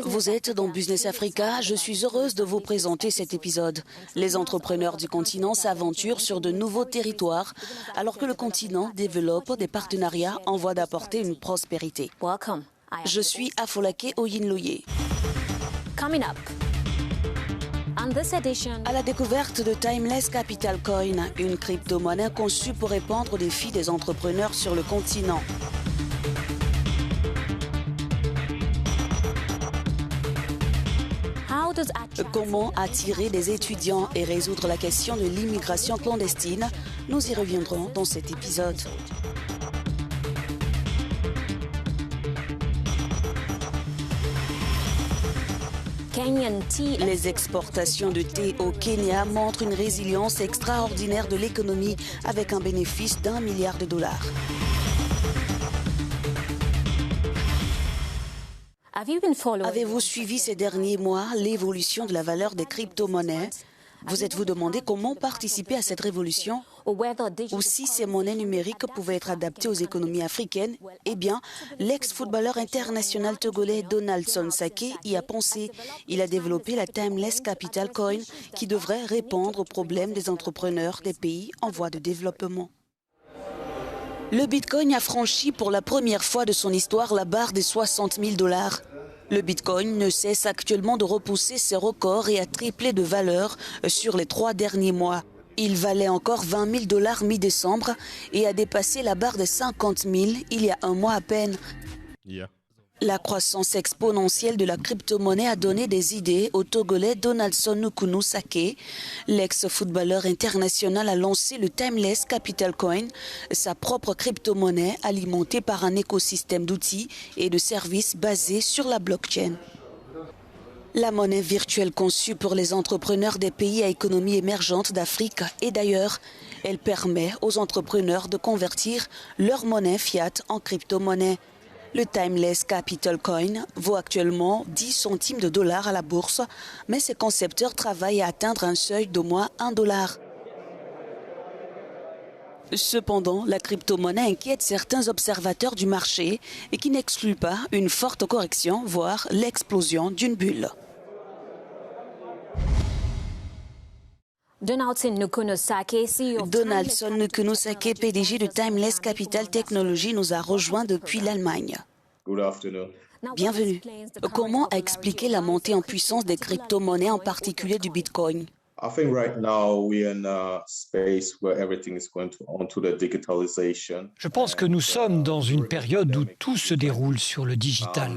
Vous êtes dans Business Africa, je suis heureuse de vous présenter cet épisode. Les entrepreneurs du continent s'aventurent sur de nouveaux territoires alors que le continent développe des partenariats en voie d'apporter une prospérité. Je suis Afolake Oyinloye. À la découverte de Timeless Capital Coin, une crypto-monnaie conçue pour répondre aux défis des entrepreneurs sur le continent. Comment attirer des étudiants et résoudre la question de l'immigration clandestine? Nous y reviendrons dans cet épisode. Les exportations de thé au Kenya montrent une résilience extraordinaire de l'économie avec un bénéfice d'1 milliard de dollars. Avez-vous suivi ces derniers mois l'évolution de la valeur des crypto-monnaies? Vous êtes-vous demandé comment participer à cette révolution? Ou si ces monnaies numériques pouvaient être adaptées aux économies africaines? Eh bien, l'ex-footballeur international togolais Donaldson Sake y a pensé. Il a développé la Timeless Capital Coin qui devrait répondre aux problèmes des entrepreneurs des pays en voie de développement. Le Bitcoin a franchi pour la première fois de son histoire la barre des 60 000 dollars. Le Bitcoin ne cesse actuellement de repousser ses records et a triplé de valeur sur les 3 derniers mois. Il valait encore 20 000 dollars mi-décembre et a dépassé la barre des 50 000 il y a un mois à peine. La croissance exponentielle de la crypto-monnaie a donné des idées au Togolais Donaldson Nukunu Sake. L'ex-footballeur international a lancé le Timeless Capital Coin, sa propre crypto-monnaie alimentée par un écosystème d'outils et de services basés sur la blockchain. La monnaie virtuelle conçue pour les entrepreneurs des pays à économie émergente d'Afrique et d'ailleurs, elle permet aux entrepreneurs de convertir leur monnaie fiat en crypto-monnaie. Le Timeless Capital Coin vaut actuellement 10 centimes de dollars à la bourse, mais ses concepteurs travaillent à atteindre un seuil d'au moins 1 dollar. Cependant, la crypto-monnaie inquiète certains observateurs du marché et qui n'exclut pas une forte correction, voire l'explosion d'une bulle. Donaldson Nukunu Sake, PDG de Timeless Capital Technology, nous a rejoints depuis l'Allemagne. Bienvenue. Comment expliquer la montée en puissance des crypto-monnaies, en particulier du Bitcoin? Je pense que nous sommes dans une période où tout se déroule sur le digital.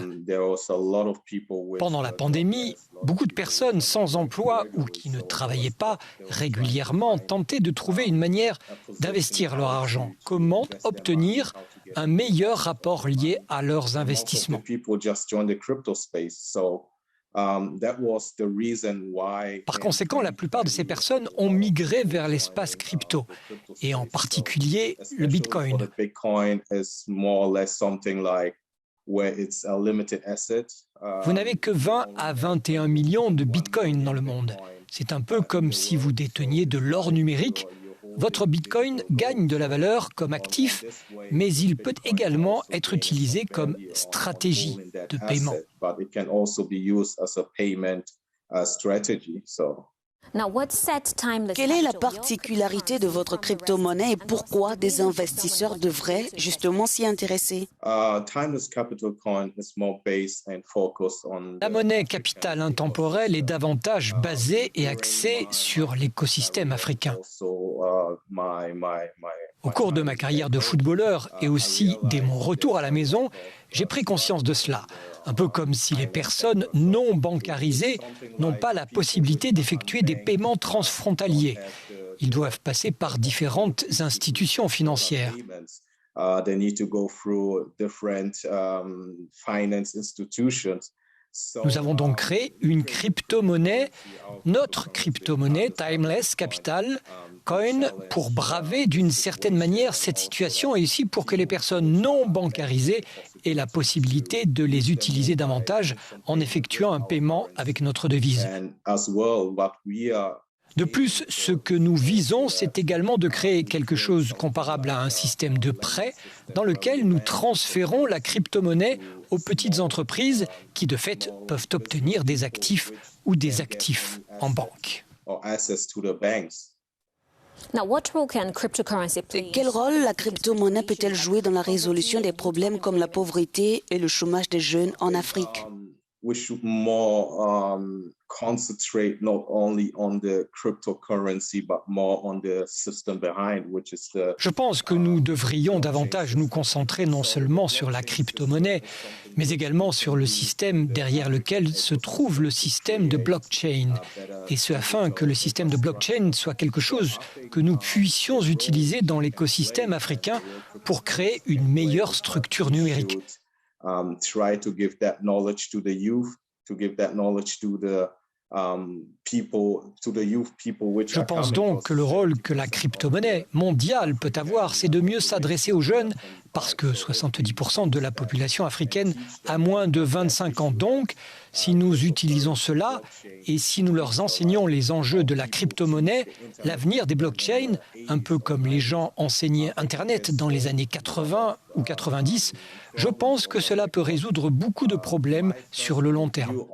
Pendant la pandémie, beaucoup de personnes sans emploi ou qui ne travaillaient pas régulièrement tentaient de trouver une manière d'investir leur argent. Comment obtenir un meilleur rapport lié à leurs investissements? Par conséquent, la plupart de ces personnes ont migré vers l'espace crypto, et en particulier le Bitcoin. Vous n'avez que 20 à 21 millions de Bitcoin dans le monde. C'est un peu comme si vous déteniez de l'or numérique. Votre Bitcoin gagne de la valeur comme actif, mais il peut également être utilisé comme stratégie de paiement. Quelle est la particularité de votre crypto-monnaie et pourquoi des investisseurs devraient justement s'y intéresser? La monnaie capitale intemporelle est davantage basée et axée sur l'écosystème africain. Au cours de ma carrière de footballeur et aussi dès mon retour à la maison, j'ai pris conscience de cela. Un peu comme si les personnes non bancarisées n'ont pas la possibilité d'effectuer des paiements transfrontaliers. Ils doivent passer par différentes institutions financières. Nous avons donc créé une crypto-monnaie, notre crypto-monnaie Timeless Capital Coin, pour braver d'une certaine manière cette situation et aussi pour que les personnes non bancarisées aient la possibilité de les utiliser davantage en effectuant un paiement avec notre devise. De plus, ce que nous visons, c'est également de créer quelque chose comparable à un système de prêt dans lequel nous transférons la crypto-monnaie aux petites entreprises qui, de fait, peuvent obtenir des actifs ou des actifs en banque. Quel rôle la crypto-monnaie peut-elle jouer dans la résolution des problèmes comme la pauvreté et le chômage des jeunes en Afrique? Concentrate not only on the cryptocurrency but more on the system behind, which is the... Je pense que nous devrions davantage nous concentrer non seulement sur la crypto-monnaie, mais également sur le système derrière lequel se trouve le système de blockchain. Et ce afin que le système de blockchain soit quelque chose que nous puissions utiliser dans l'écosystème africain pour créer une meilleure structure numérique. Try to give that knowledge to the youth, to give that knowledge to the Je pense donc que le rôle que la crypto-monnaie mondiale peut avoir, c'est de mieux s'adresser aux jeunes, parce que 70% de la population africaine a moins de 25 ans. Donc, si nous utilisons cela et si nous leur enseignons les enjeux de la crypto-monnaie, l'avenir des blockchains, un peu comme les gens enseignaient Internet dans les années 80 ou 90, je pense que cela peut résoudre beaucoup de problèmes sur le long terme.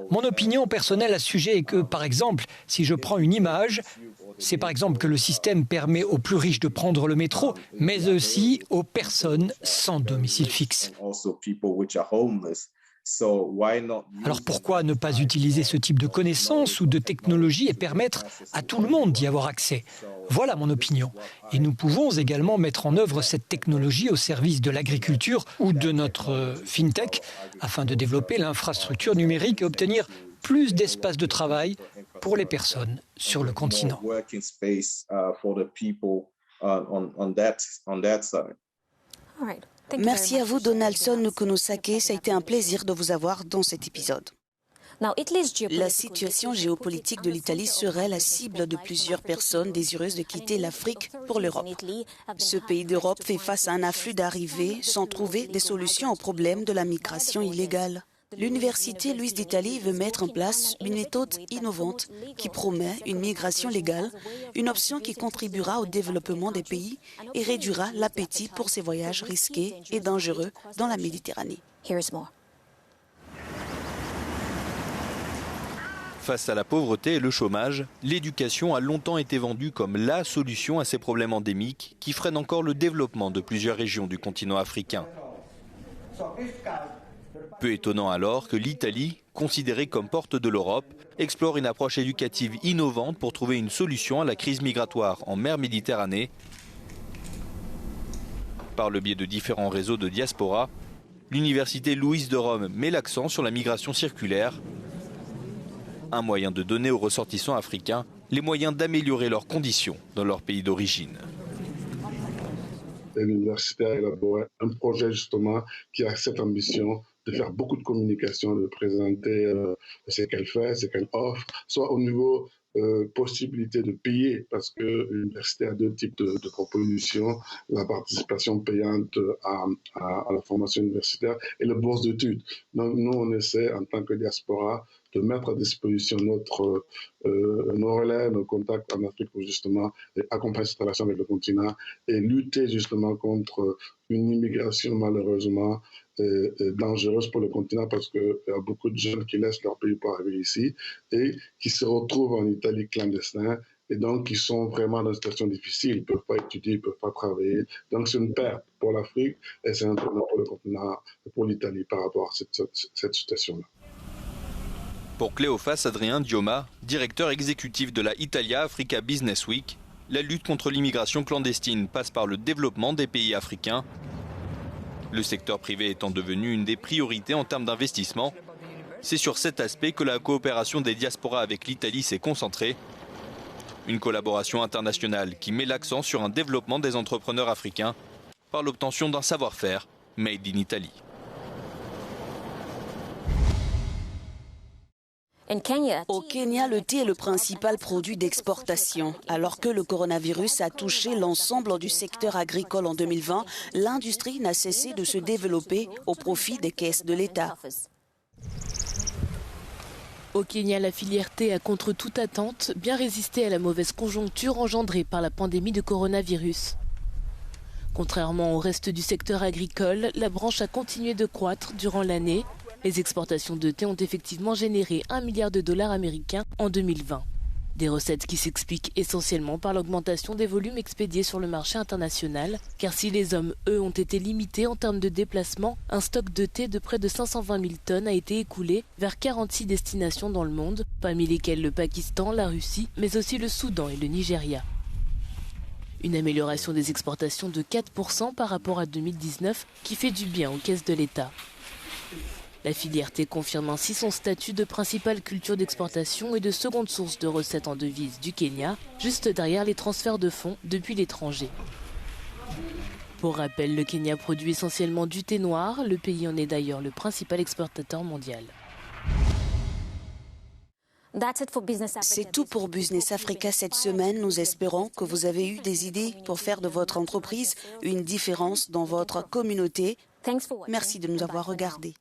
Mon opinion personnelle à ce sujet est que, par exemple, si je prends une image, c'est par exemple que le système permet aux plus riches de prendre le métro, mais aussi aux personnes sans domicile fixe. Alors pourquoi ne pas utiliser ce type de connaissances ou de technologie et permettre à tout le monde d'y avoir accès? Voilà mon opinion. Et nous pouvons également mettre en œuvre cette technologie au service de l'agriculture ou de notre fintech afin de développer l'infrastructure numérique et obtenir plus d'espace de travail pour les personnes sur le continent. Merci à vous, Donaldson Nukunosake. Ça a été un plaisir de vous avoir dans cet épisode. La situation géopolitique de l'Italie serait la cible de plusieurs personnes désireuses de quitter l'Afrique pour l'Europe. Ce pays d'Europe fait face à un afflux d'arrivées sans trouver des solutions au problème de la migration illégale. L'Université Luiss d'Italie veut mettre en place une méthode innovante qui promet une migration légale, une option qui contribuera au développement des pays et réduira l'appétit pour ces voyages risqués et dangereux dans la Méditerranée. Face à la pauvreté et le chômage, l'éducation a longtemps été vendue comme la solution à ces problèmes endémiques qui freinent encore le développement de plusieurs régions du continent africain. Peu étonnant alors que l'Italie, considérée comme porte de l'Europe, explore une approche éducative innovante pour trouver une solution à la crise migratoire en mer Méditerranée. Par le biais de différents réseaux de diaspora, l'Université Louis de Rome met l'accent sur la migration circulaire, un moyen de donner aux ressortissants africains les moyens d'améliorer leurs conditions dans leur pays d'origine. L'université a élaboré un projet justement qui a cette ambition de faire beaucoup de communication, de présenter ce qu'elle fait, ce qu'elle offre, soit au niveau possibilité de payer, parce que l'université a deux types de propositions, la participation payante à la formation universitaire et la bourse d'études. Donc nous, on essaie en tant que diaspora de mettre à disposition nos relais, nos contacts en Afrique pour justement accompagner cette relation avec le continent et lutter justement contre une immigration malheureusement dangereuse pour le continent, parce qu'il y a beaucoup de jeunes qui laissent leur pays pour arriver ici et qui se retrouvent en Italie clandestin et donc qui sont vraiment dans une situation difficile. Ils ne peuvent pas étudier, ils ne peuvent pas travailler. Donc c'est une perte pour l'Afrique et c'est un tournant pour le continent, pour l'Italie par rapport à cette situation-là. Pour Cléophas Adrien Dioma, directeur exécutif de la Italia Africa Business Week, la lutte contre l'immigration clandestine passe par le développement des pays africains. Le secteur privé étant devenu une des priorités en termes d'investissement, c'est sur cet aspect que la coopération des diasporas avec l'Italie s'est concentrée. Une collaboration internationale qui met l'accent sur un développement des entrepreneurs africains par l'obtention d'un savoir-faire made in Italy. Au Kenya, le thé est le principal produit d'exportation. Alors que le coronavirus a touché l'ensemble du secteur agricole en 2020, l'industrie n'a cessé de se développer au profit des caisses de l'État. Au Kenya, la filière thé a contre toute attente bien résisté à la mauvaise conjoncture engendrée par la pandémie de coronavirus. Contrairement au reste du secteur agricole, la branche a continué de croître durant l'année. Les exportations de thé ont effectivement généré $1 milliard américains en 2020. Des recettes qui s'expliquent essentiellement par l'augmentation des volumes expédiés sur le marché international, car si les hommes, eux, ont été limités en termes de déplacement, un stock de thé de près de 520 000 tonnes a été écoulé vers 46 destinations dans le monde, parmi lesquelles le Pakistan, la Russie, mais aussi le Soudan et le Nigeria. Une amélioration des exportations de 4% par rapport à 2019 qui fait du bien aux caisses de l'État. La filière thé confirme ainsi son statut de principale culture d'exportation et de seconde source de recettes en devises du Kenya, juste derrière les transferts de fonds depuis l'étranger. Pour rappel, le Kenya produit essentiellement du thé noir, le pays en est d'ailleurs le principal exportateur mondial. C'est tout pour Business Africa cette semaine. Nous espérons que vous avez eu des idées pour faire de votre entreprise une différence dans votre communauté. Merci de nous avoir regardés.